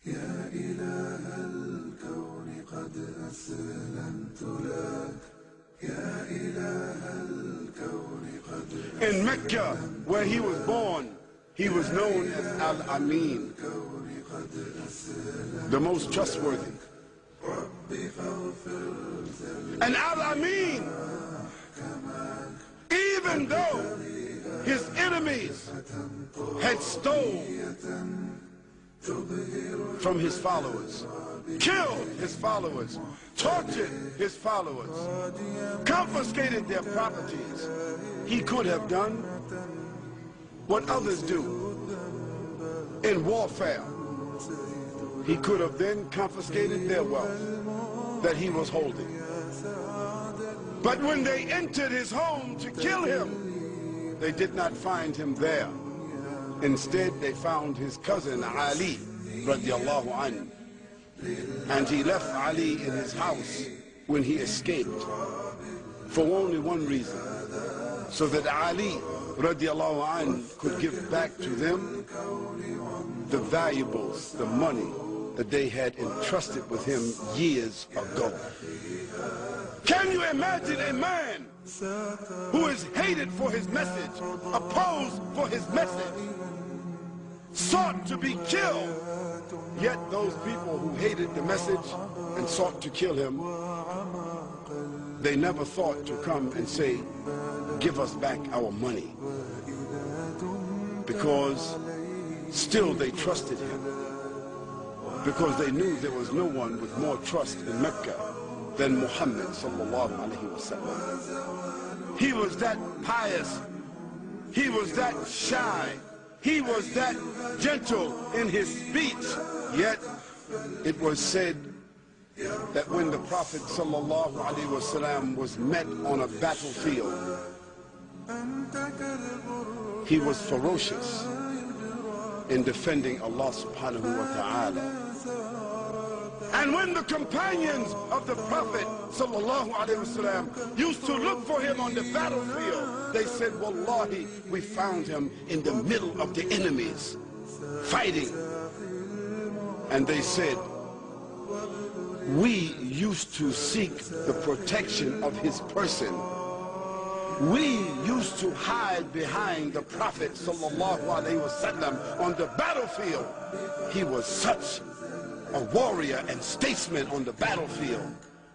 يا إله الكون قد أسلمت لك يا إله الكون قد In Mecca, where he was born, he was known as Al-Amin, the most trustworthy. And Al-Amin, even though his enemies had stolen from his followers, killed his followers, tortured his followers, confiscated their properties, he could have done what others do in warfare. He could have then confiscated their wealth that he was holding. But when they entered his home to kill him, they did not find him there. Instead, they found his cousin Ali, radiallahu anhu. And he left Ali in his house when he escaped for only one reason, so that Ali, radiallahu anhu, could give back to them the valuables, the money that they had entrusted with him years ago. Can you imagine a man who is hated for his message, opposed for his message, sought to be killed, yet those people who hated the message and sought to kill him, they never thought to come and say, give us back our money, because still they trusted him, because they knew there was no one with more trust in Mecca than Muhammad sallallahu alaihi wasallam. He was that pious, he was that shy, he was that gentle in his speech, yet it was said that when the Prophet sallallahu alaihi wasallam was met on a battlefield, he was ferocious in defending Allah subhanahu wa ta'ala. And when the companions of the Prophet sallallahu alaihi wasallam used to look for him on the battlefield, they said, wallahi, we found him in the middle of the enemies fighting. And they said, we used to seek the protection of his person. We used to hide behind the Prophet sallallahu alaihi wasallam on the battlefield. He was such a warrior and statesman on the battlefield,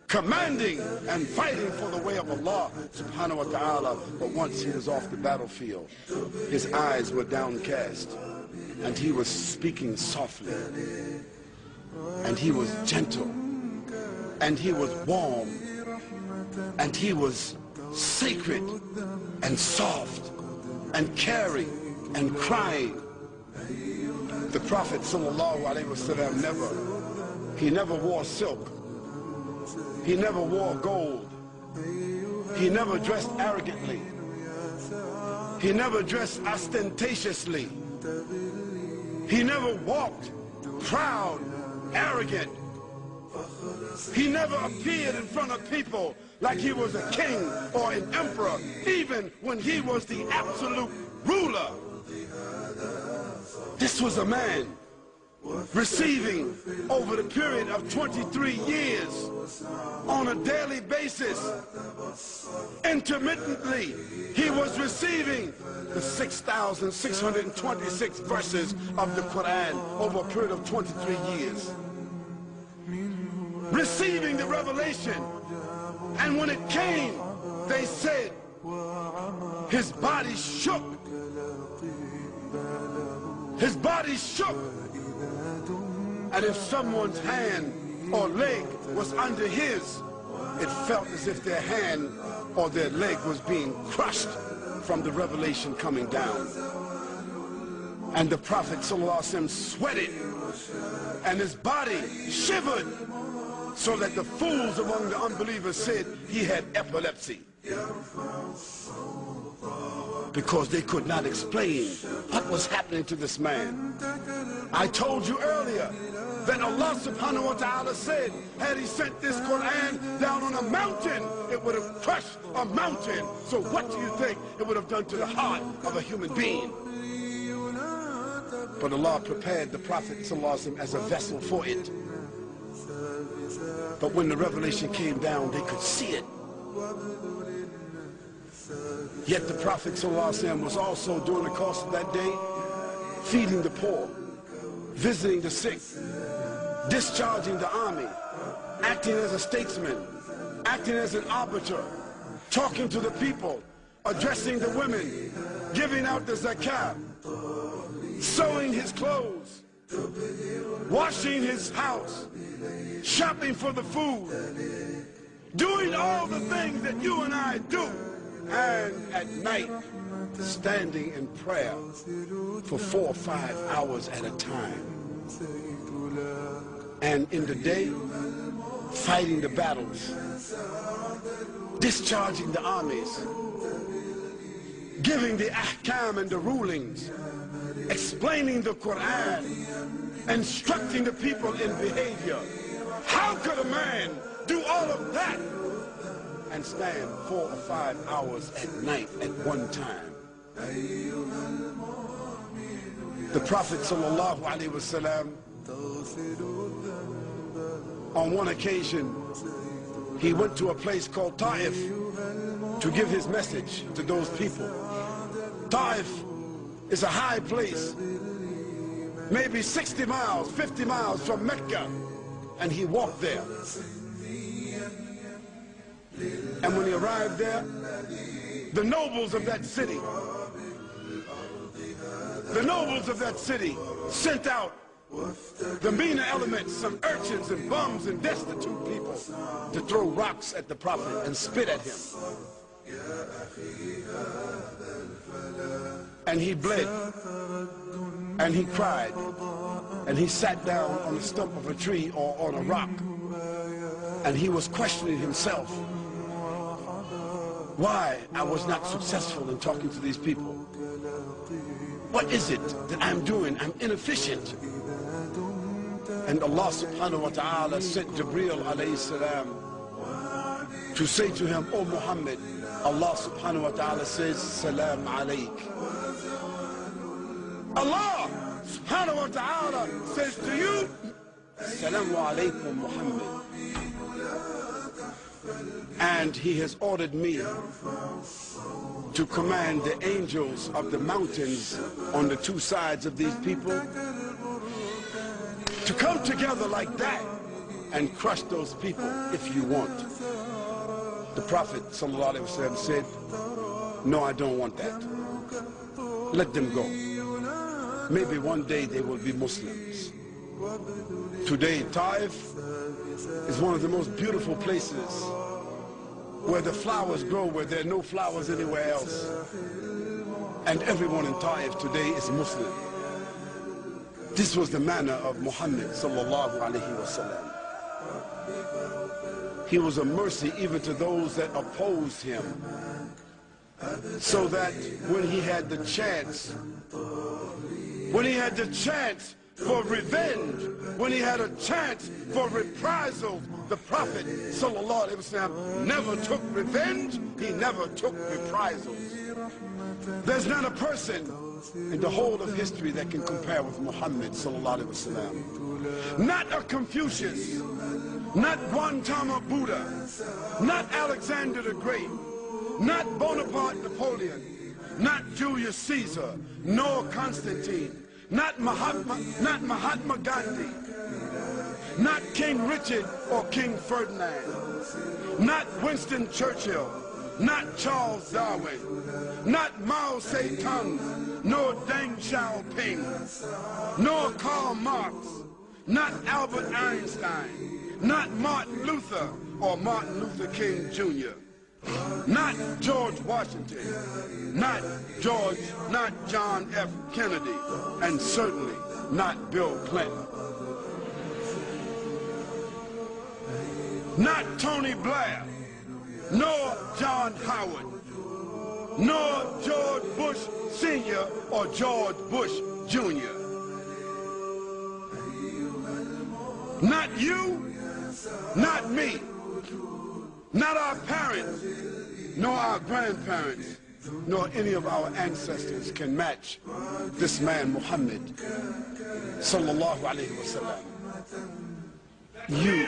commanding and fighting for the way of Allah subhanahu wa ta'ala. But once he was off the battlefield, his eyes were downcast, and he was speaking softly, and he was gentle, and he was warm, and he was sacred and soft and caring and crying. The Prophet sallallahu alaihi wasallam never wore silk. He never wore gold. He never dressed arrogantly. He never dressed ostentatiously. He never walked proud, arrogant. He never appeared in front of people like he was a king or an emperor, even when he was the absolute ruler. This was a man receiving over the period of 23 years on a daily basis. Intermittently, he was receiving the 6,626 verses of the Quran over a period of 23 years. Receiving the revelation. And when it came, they said his body shook. His body shook. And if someone's hand or leg was under his, it felt as if their hand or their leg was being crushed from the revelation coming down. And the Prophet ﷺ sweated, and his body shivered, so that the fools among the unbelievers said he had epilepsy, because they could not explain what was happening to this man. I told you earlier that Allah subhanahu wa ta'ala said, had he sent this Quran down on a mountain, it would have crushed a mountain. So what do you think it would have done to the heart of a human being? But Allah prepared the Prophet ﷺ as a vessel for it. But when the revelation came down, they could see it. Yet the Prophet ﷺ was also, during the course of that day, feeding the poor, visiting the sick, discharging the army, acting as a statesman, acting as an arbiter, talking to the people, addressing the women, giving out the zakat, sewing his clothes, washing his house, shopping for the food, doing all the things that you and I do, and at night standing in prayer for 4 or 5 hours at a time, and in the day fighting the battles, discharging the armies, giving the ahkam and the rulings, explaining the Quran, instructing the people in behavior. How could a man do all of that and stand 4 or 5 hours at night at one time? The Prophet sallallahu alaihi wasallam, on one occasion, he went to a place called Ta'if to give his message to those people. Ta'if is a high place, maybe 60 miles, 50 miles from Mecca, and he walked there. And when he arrived there, the nobles of that city, sent out the meaner elements, some urchins and bums and destitute people, to throw rocks at the Prophet and spit at him. And he bled, and he cried, and he sat down on the stump of a tree or on a rock, and he was questioning himself, why I was not successful in talking to these people. What is it that I'm doing? I'm inefficient. And Allah subhanahu wa ta'ala sent Jibreel alayhi salam to say to him, O Muhammad, Allah subhanahu wa ta'ala says, Salam alayk. Allah subhanahu wa ta'ala says to you, Salamu alaykum Muhammad. And he has ordered me to command the angels of the mountains on the 2 sides of these people to come together like that and crush those people if you want. The Prophet ﷺ said, no, I don't want that. Let them go. Maybe one day they will be Muslims. Today, Taif is one of the most beautiful places where the flowers grow, where there are no flowers anywhere else. And everyone in Taif today is Muslim. This was the manner of Muhammad sallallahu alaihi wasallam. He was a mercy even to those that opposed him, so that when he had the chance for revenge, when he had a chance for reprisals, the Prophet sallallahu alaihi wasallam never took revenge, he never took reprisals. There's not a person in the whole of history that can compare with Muhammad sallallahu alaihi wasallam. Not a Confucius, not Gautama Buddha, not Alexander the Great, not Bonaparte Napoleon, not Julius Caesar, nor Constantine, not Mahatma Gandhi, not King Richard or King Ferdinand, not Winston Churchill, not Charles Darwin, not Mao Zedong, nor Deng Xiaoping, nor Karl Marx, not Albert Einstein, not Martin Luther or Martin Luther King Jr., not George Washington, not John F. Kennedy, and certainly not Bill Clinton. Not Tony Blair, nor John Howard, nor George Bush Sr. or George Bush Jr. Not you, not me, not our parents, nor our grandparents, nor any of our ancestors can match this man, Muhammad, sallallahu alayhi wa sallam. You